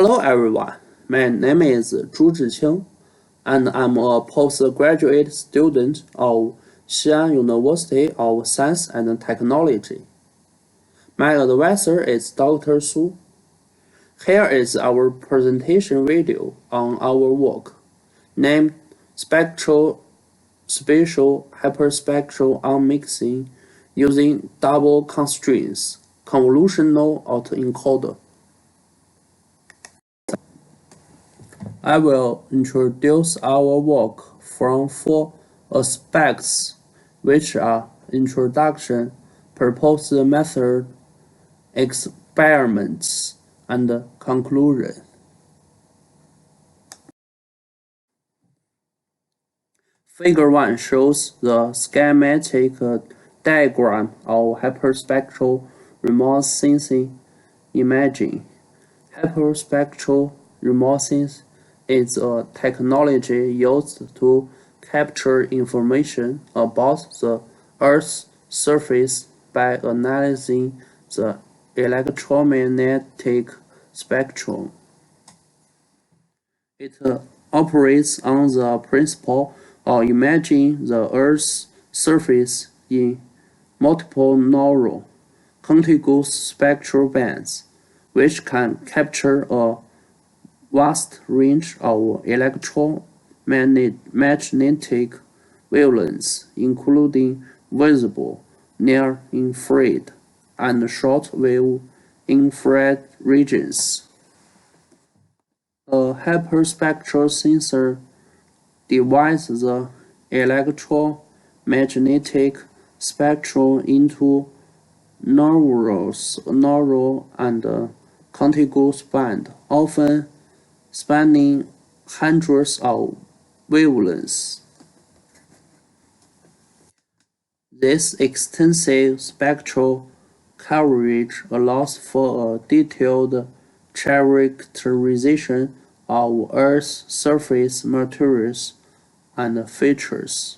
Hello everyone, my name is Zhu Zhiqing and I'm a postgraduate student of Xi'an University of Science and Technology. My advisor is Dr. Su. Here is our presentation video on our work, named Spatial Hyperspectral Unmixing using Double Constraints Convolutional Autoencoder. I will introduce our work from four aspects, which are introduction, proposed method, experiments, and conclusion. Figure 1 shows the schematic diagram of hyperspectral remote sensing imaging. Hyperspectral remote sensing is a technology used to capture information about the Earth's surface by analyzing the electromagnetic spectrum. It operates on the principle of imagining the Earth's surface in multiple narrow, contiguous spectral bands, which can capture a vast range of electromagnetic wavelengths, including visible, near-infrared, and short-wave infrared regions. A hyperspectral sensor divides the electromagnetic spectrum into narrow and contiguous bands, often spanning hundreds of wavelengths. This extensive spectral coverage allows for a detailed characterization of Earth's surface materials and features.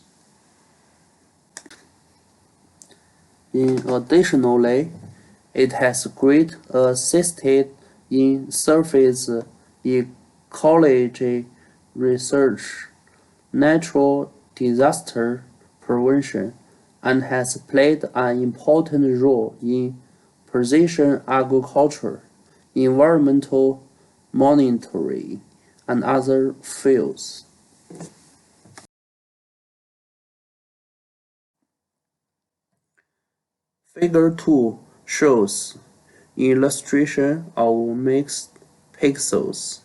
Additionally, it has great assisted in surface ecology research, natural disaster prevention, and has played an important role in precision agriculture, environmental monitoring, and other fields. Figure 2 shows illustration of mixed pixels.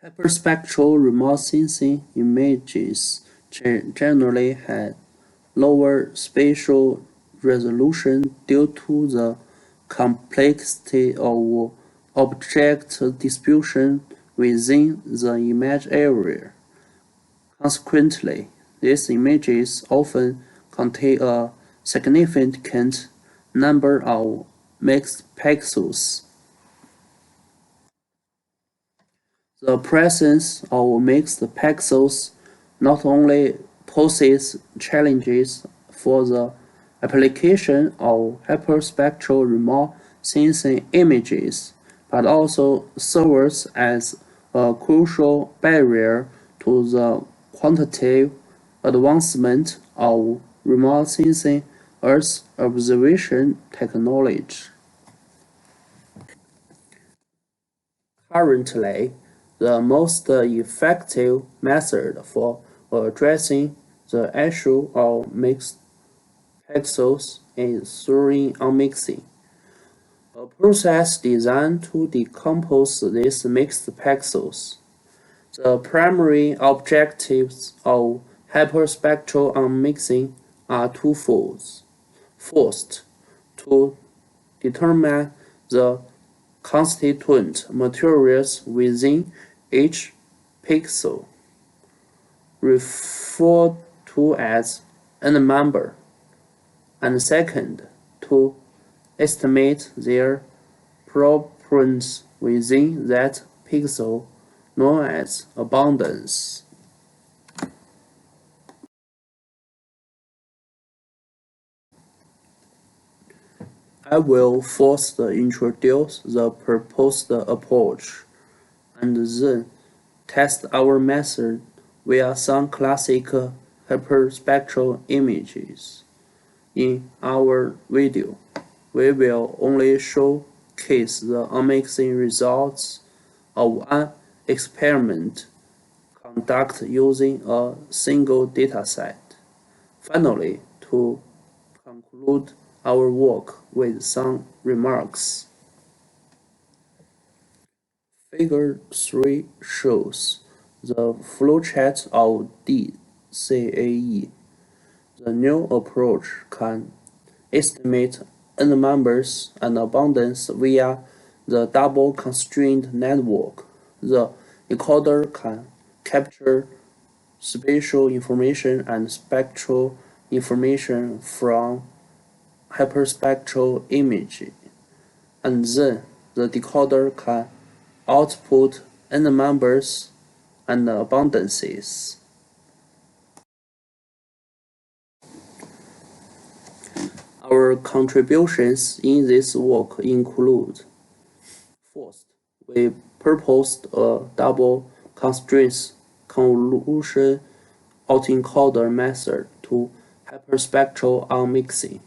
Hyperspectral remote sensing images generally have lower spatial resolution due to the complexity of object distribution within the image area. Consequently, these images often contain a significant number of mixed pixels. The presence of mixed pixels not only poses challenges for the application of hyperspectral remote sensing images, but also serves as a crucial barrier to the quantitative advancement of remote sensing Earth observation technology. Currently, the most effective method for addressing the issue of mixed pixels is through unmixing, a process designed to decompose these mixed pixels. The primary objectives of hyperspectral unmixing are twofold. First, to determine the constituent materials within each pixel, referred to as n-member, and second, to estimate their proportions within that pixel, known as abundance. I will first introduce the proposed approach and then test our method via some classic hyperspectral images. In our video, we will only showcase the amazing results of an experiment conducted using a single dataset. Finally, to conclude our work with some remarks. Figure 3 shows the flowchart of DCAE. The new approach can estimate n members and abundance via the double constrained network. The encoder can capture spatial information and spectral information from hyperspectral image, and then the decoder can output n members and abundances. Our contributions in this work include: first, we proposed a double constraint convolution autoencoder method to hyperspectral unmixing.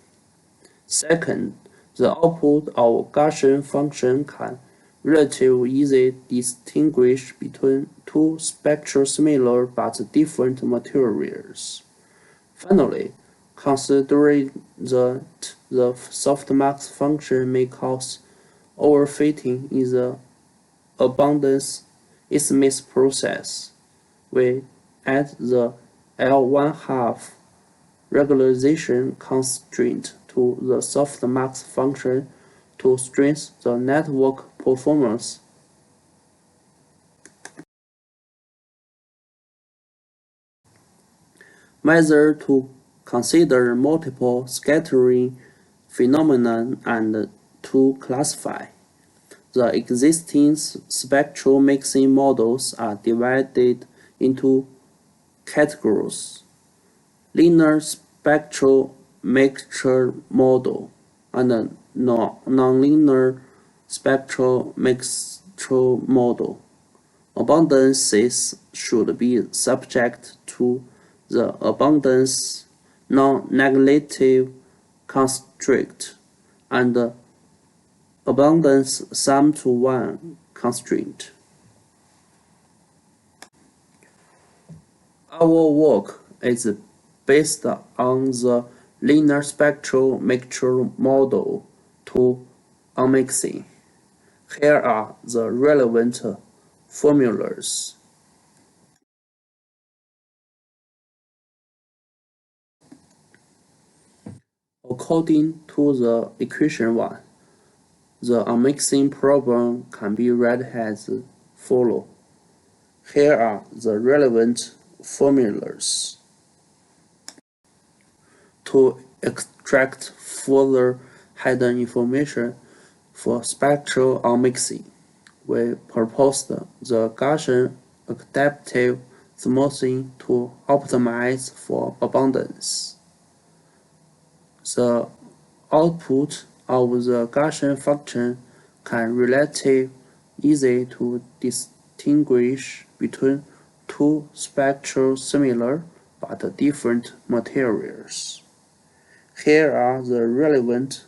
Second, the output of Gaussian function can relatively easily distinguish between two spectral similar but different materials. Finally, considering that the softmax function may cause overfitting in the abundance Smith process, we add the L1/2 regularization constraint to the softmax function to strengthen the network performance. Measure to consider multiple scattering phenomena and to classify. The existing spectral mixing models are divided into categories: linear spectral mixture model and nonlinear spectral mixture model. Abundances should be subject to the abundance non-negative constraint and abundance sum to 1 constraint. Our work is based on the linear spectral mixture model to unmixing. Here are the relevant formulas. According to the equation 1, the unmixing problem can be read as follows. Here are the relevant formulas. To extract further hidden information for spectral unmixing, we proposed the Gaussian adaptive smoothing to optimize for abundance. The output of the Gaussian function can relatively easy to distinguish between two spectral similar but different materials. Here are the relevant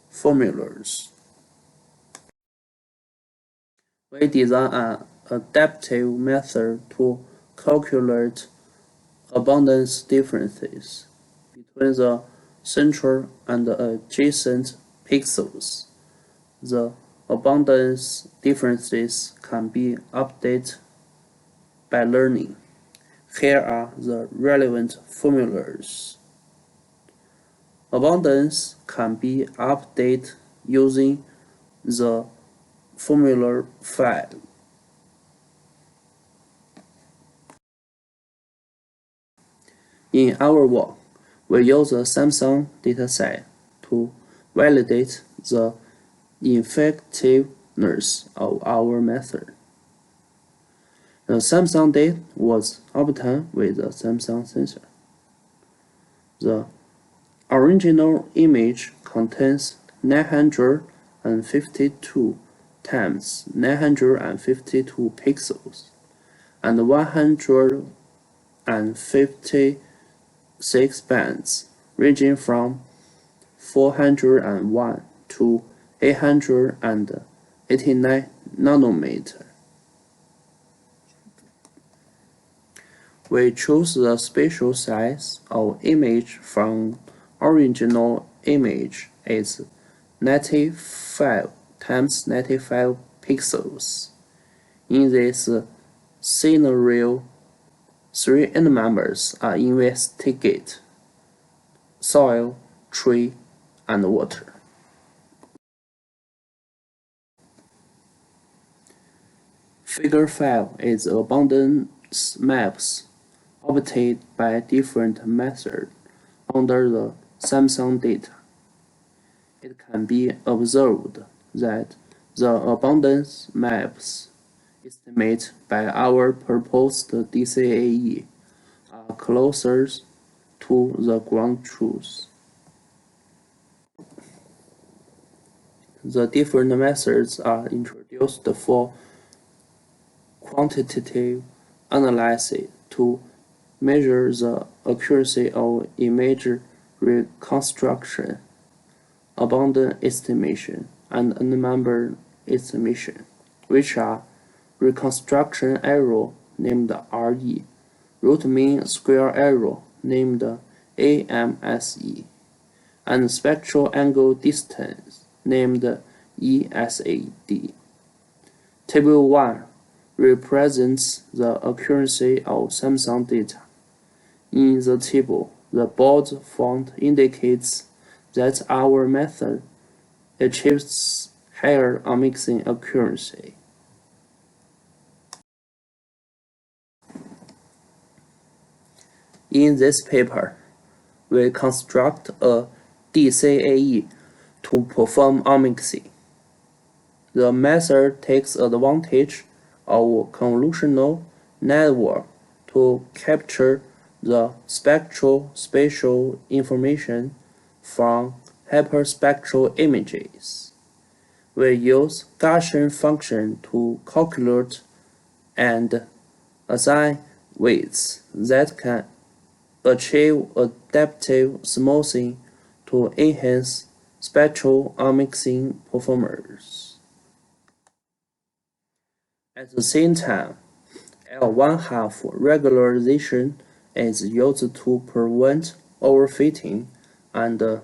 formulas. We design an adaptive method to calculate abundance differences between the central and adjacent pixels. The abundance differences can be updated by learning. Here are the relevant formulas. Abundance can be updated using the formula file. In our work, we use a Samsung dataset to validate the effectiveness of our method. The Samsung data was obtained with the Samsung sensor. The original image contains 952 times 952 pixels and 156 bands ranging from 401 to 889 nanometer. We choose the spatial size of image from original image is 95 times 95 pixels. In this scenario, three members are investigated: soil, tree, and water. Figure 5 is abundance maps obtained by different methods under the Samsung data. It can be observed that the abundance maps estimated by our proposed DCAE are closer to the ground truth. The different methods are introduced for quantitative analysis to measure the accuracy of image reconstruction, abundance estimation, and n-number estimation, which are reconstruction error named RE, root mean square error named AMSE, and spectral angle distance named ESAD. Table 1 represents the accuracy of Samsung data. In the table, the bold font indicates that our method achieves higher unmixing accuracy. In this paper, we construct a DCAE to perform unmixing. The method takes advantage of convolutional network to capture the spectral spatial information from hyperspectral images. We use Gaussian function to calculate and assign weights that can achieve adaptive smoothing to enhance spectral unmixing performance. At the same time, L1/2 regularization is used to prevent overfitting and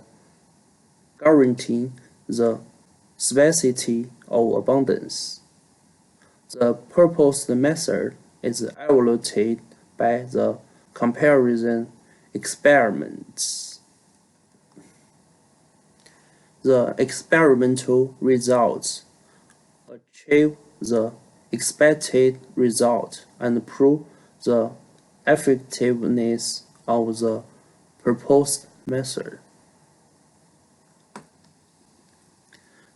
guarantee the sparsity of abundance. The proposed method is evaluated by the comparison experiments. The experimental results achieve the expected result and prove the effectiveness of the proposed method.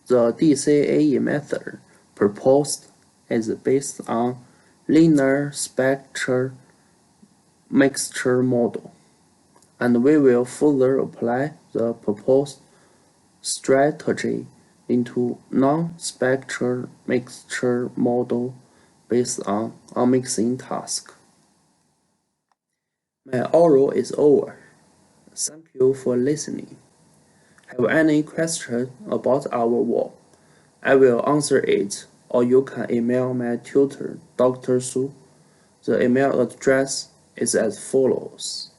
The DCAE method proposed is based on linear spectral mixture model, and we will further apply the proposed strategy into non-spectral mixture model based on unmixing task. My oral is over. Thank you for listening. Have any question about our work? I will answer it, or you can email my tutor, Dr. Su. The email address is as follows.